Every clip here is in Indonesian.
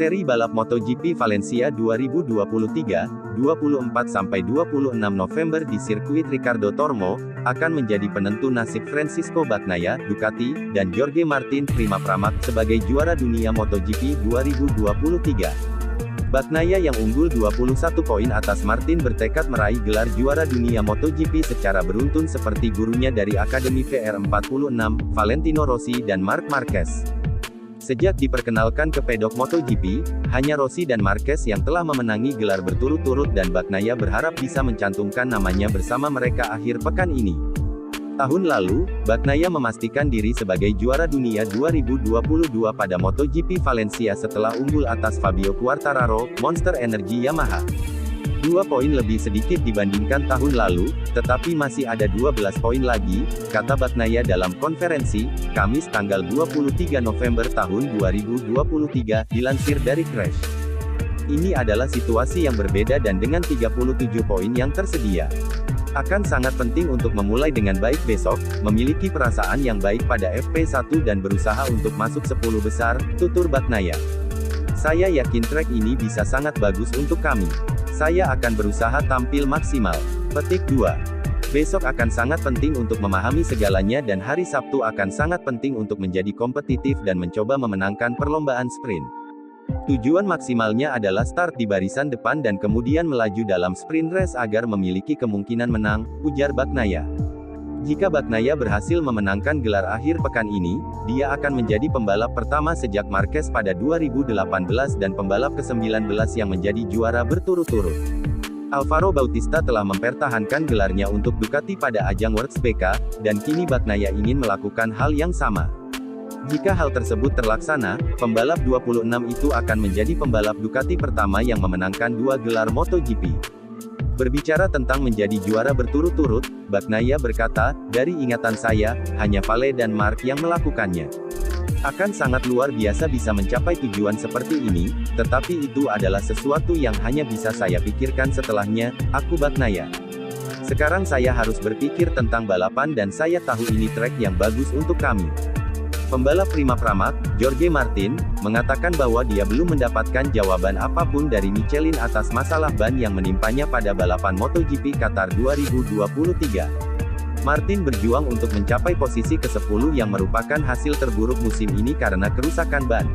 Seri balap MotoGP Valencia 2023, 24-26 November di sirkuit Ricardo Tormo, akan menjadi penentu nasib Francisco Bagnaia, Ducati, dan Jorge Martin, Prima Pramac, sebagai juara dunia MotoGP 2023. Bagnaia yang unggul 21 poin atas Martin bertekad meraih gelar juara dunia MotoGP secara beruntun seperti gurunya dari Akademi VR46, Valentino Rossi dan Marc Marquez. Sejak diperkenalkan ke pedok MotoGP, hanya Rossi dan Marquez yang telah memenangi gelar berturut-turut dan Bagnaia berharap bisa mencantumkan namanya bersama mereka akhir pekan ini. Tahun lalu, Bagnaia memastikan diri sebagai juara dunia 2022 pada MotoGP Valencia setelah unggul atas Fabio Quartararo, Monster Energy Yamaha. 2 poin lebih sedikit dibandingkan tahun lalu, tetapi masih ada 12 poin lagi, kata Bagnaia dalam konferensi, Kamis tanggal 23 November tahun 2023, dilansir dari Crash. Ini adalah situasi yang berbeda dan dengan 37 poin yang tersedia. Akan sangat penting untuk memulai dengan baik besok, memiliki perasaan yang baik pada FP1 dan berusaha untuk masuk 10 besar, tutur Bagnaia. Saya yakin trek ini bisa sangat bagus untuk kami. Saya akan berusaha tampil maksimal. Petik 2. Besok akan sangat penting untuk memahami segalanya dan hari Sabtu akan sangat penting untuk menjadi kompetitif dan mencoba memenangkan perlombaan sprint. Tujuan maksimalnya adalah start di barisan depan dan kemudian melaju dalam sprint race agar memiliki kemungkinan menang, ujar Bagnaia. Jika Bagnaia berhasil memenangkan gelar akhir pekan ini, dia akan menjadi pembalap pertama sejak Marquez pada 2018 dan pembalap ke-19 yang menjadi juara berturut-turut. Alvaro Bautista telah mempertahankan gelarnya untuk Ducati pada ajang World BK, dan kini Bagnaia ingin melakukan hal yang sama. Jika hal tersebut terlaksana, pembalap 26 itu akan menjadi pembalap Ducati pertama yang memenangkan 2 gelar MotoGP. Berbicara tentang menjadi juara berturut-turut, Bagnaia berkata, dari ingatan saya, hanya Vale dan Marc yang melakukannya. Akan sangat luar biasa bisa mencapai tujuan seperti ini, tetapi itu adalah sesuatu yang hanya bisa saya pikirkan setelahnya, aku Bagnaia. Sekarang saya harus berpikir tentang balapan dan saya tahu ini trek yang bagus untuk kami. Pembalap Prima Pramac, Jorge Martin, mengatakan bahwa dia belum mendapatkan jawaban apapun dari Michelin atas masalah ban yang menimpanya pada balapan MotoGP Qatar 2023. Martin berjuang untuk mencapai posisi ke-10 yang merupakan hasil terburuk musim ini karena kerusakan ban.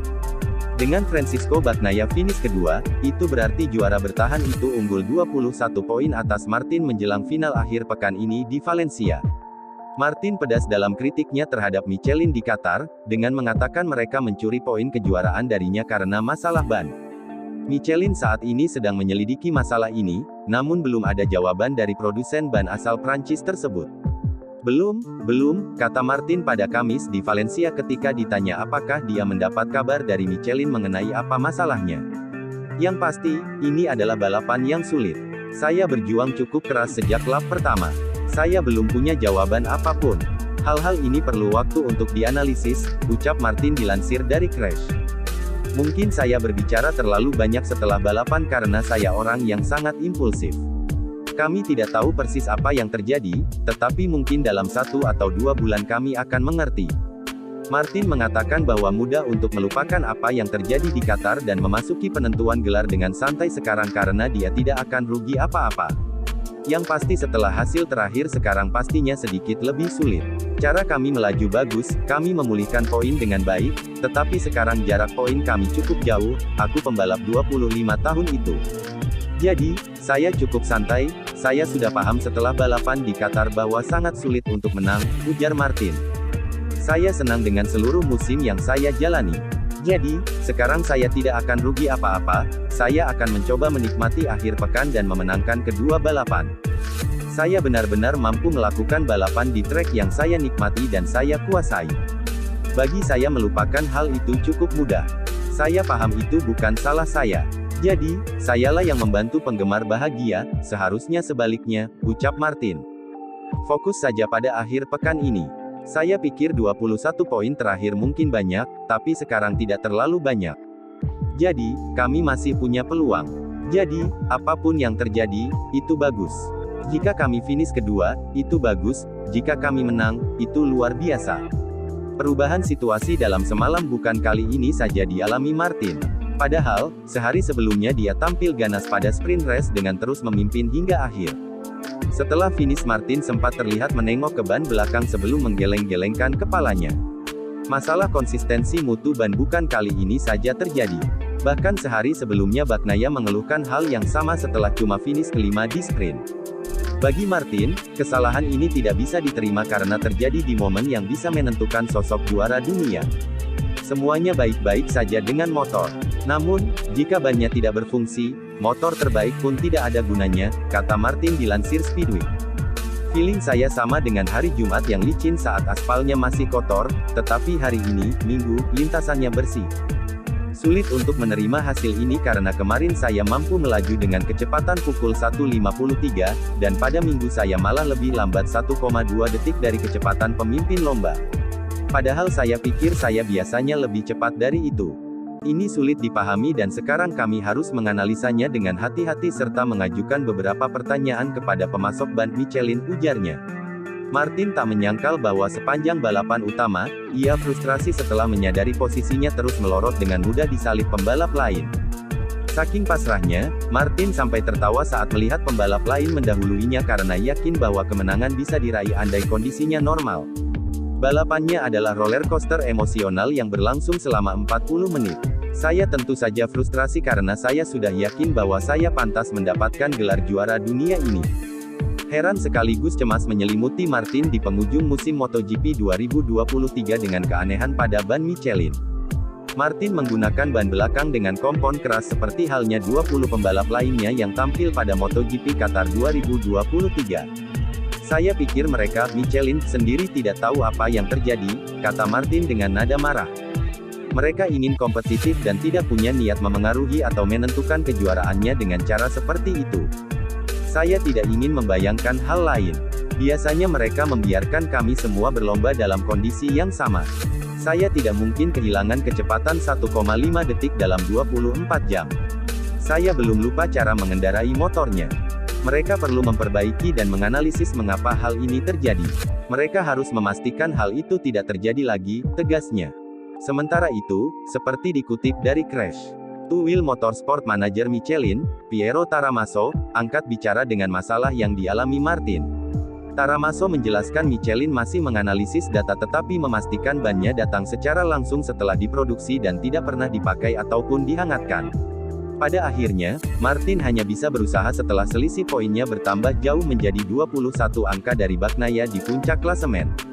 Dengan Francisco Bagnaia finish kedua, itu berarti juara bertahan itu unggul 21 poin atas Martin menjelang final akhir pekan ini di Valencia. Martin pedas dalam kritiknya terhadap Michelin di Qatar, dengan mengatakan mereka mencuri poin kejuaraan darinya karena masalah ban. Michelin saat ini sedang menyelidiki masalah ini, namun belum ada jawaban dari produsen ban asal Prancis tersebut. Belum, kata Martin pada Kamis di Valencia ketika ditanya apakah dia mendapat kabar dari Michelin mengenai apa masalahnya. Yang pasti, ini adalah balapan yang sulit. Saya berjuang cukup keras sejak lap pertama. Saya belum punya jawaban apapun. Hal-hal ini perlu waktu untuk dianalisis, ucap Martin dilansir dari Crash. Mungkin saya berbicara terlalu banyak setelah balapan karena saya orang yang sangat impulsif. Kami tidak tahu persis apa yang terjadi, tetapi mungkin dalam 1 atau 2 bulan kami akan mengerti. Martin mengatakan bahwa mudah untuk melupakan apa yang terjadi di Qatar dan memasuki penentuan gelar dengan santai sekarang karena dia tidak akan rugi apa-apa. Yang pasti setelah hasil terakhir sekarang pastinya sedikit lebih sulit. Cara kami melaju bagus, kami memulihkan poin dengan baik, tetapi sekarang jarak poin kami cukup jauh, aku pembalap 25 tahun itu. Jadi, saya cukup santai, saya sudah paham setelah balapan di Qatar bahwa sangat sulit untuk menang, ujar Martin. Saya senang dengan seluruh musim yang saya jalani. Jadi, sekarang saya tidak akan rugi apa-apa, saya akan mencoba menikmati akhir pekan dan memenangkan kedua balapan. Saya benar-benar mampu melakukan balapan di trek yang saya nikmati dan saya kuasai. Bagi saya melupakan hal itu cukup mudah. Saya paham itu bukan salah saya. Jadi, sayalah yang membantu penggemar bahagia, seharusnya sebaliknya, ucap Martin. Fokus saja pada akhir pekan ini. Saya pikir 21 poin terakhir mungkin banyak, tapi sekarang tidak terlalu banyak. Jadi, kami masih punya peluang. Jadi, apapun yang terjadi, itu bagus. Jika kami finish kedua, itu bagus. Jika kami menang, itu luar biasa. Perubahan situasi dalam semalam bukan kali ini saja dialami Martin. Padahal, sehari sebelumnya dia tampil ganas pada sprint race dengan terus memimpin hingga akhir. Setelah finish Martin sempat terlihat menengok ke ban belakang sebelum menggeleng-gelengkan kepalanya. Masalah konsistensi mutu ban bukan kali ini saja terjadi. Bahkan sehari sebelumnya Bagnaia mengeluhkan hal yang sama setelah cuma finish kelima di sprint. Bagi Martin, kesalahan ini tidak bisa diterima karena terjadi di momen yang bisa menentukan sosok juara dunia. Semuanya baik-baik saja dengan motor. Namun, jika bannya tidak berfungsi, motor terbaik pun tidak ada gunanya, kata Martin dilansir Speedweek. Feeling saya sama dengan hari Jumat yang licin saat aspalnya masih kotor, tetapi hari ini, Minggu, lintasannya bersih. Sulit untuk menerima hasil ini karena kemarin saya mampu melaju dengan kecepatan pukul 1.53, dan pada Minggu saya malah lebih lambat 1,2 detik dari kecepatan pemimpin lomba. Padahal saya pikir saya biasanya lebih cepat dari itu. Ini sulit dipahami dan sekarang kami harus menganalisanya dengan hati-hati serta mengajukan beberapa pertanyaan kepada pemasok ban Michelin, ujarnya. Martin tak menyangkal bahwa sepanjang balapan utama, ia frustrasi setelah menyadari posisinya terus melorot dengan mudah disalip pembalap lain. Saking pasrahnya, Martin sampai tertawa saat melihat pembalap lain mendahuluinya karena yakin bahwa kemenangan bisa diraih andai kondisinya normal. Balapannya adalah roller coaster emosional yang berlangsung selama 40 menit. Saya tentu saja frustrasi karena saya sudah yakin bahwa saya pantas mendapatkan gelar juara dunia ini. Heran sekaligus cemas menyelimuti Martin di penghujung musim MotoGP 2023 dengan keanehan pada ban Michelin. Martin menggunakan ban belakang dengan kompon keras seperti halnya 20 pembalap lainnya yang tampil pada MotoGP Qatar 2023. Saya pikir mereka, Michelin, sendiri tidak tahu apa yang terjadi, kata Martin dengan nada marah. Mereka ingin kompetitif dan tidak punya niat memengaruhi atau menentukan kejuaraannya dengan cara seperti itu. Saya tidak ingin membayangkan hal lain. Biasanya mereka membiarkan kami semua berlomba dalam kondisi yang sama. Saya tidak mungkin kehilangan kecepatan 1,5 detik dalam 24 jam. Saya belum lupa cara mengendarai motornya. Mereka perlu memperbaiki dan menganalisis mengapa hal ini terjadi. Mereka harus memastikan hal itu tidak terjadi lagi, tegasnya. Sementara itu, seperti dikutip dari Crash Two Wheel Motorsport Manager Michelin, Piero Taramaso, angkat bicara dengan masalah yang dialami Martin. Taramaso menjelaskan Michelin masih menganalisis data tetapi memastikan bannya datang secara langsung setelah diproduksi dan tidak pernah dipakai ataupun dihangatkan. Pada akhirnya, Martin hanya bisa berusaha setelah selisih poinnya bertambah jauh menjadi 21 angka dari Bagnaia di puncak klasemen.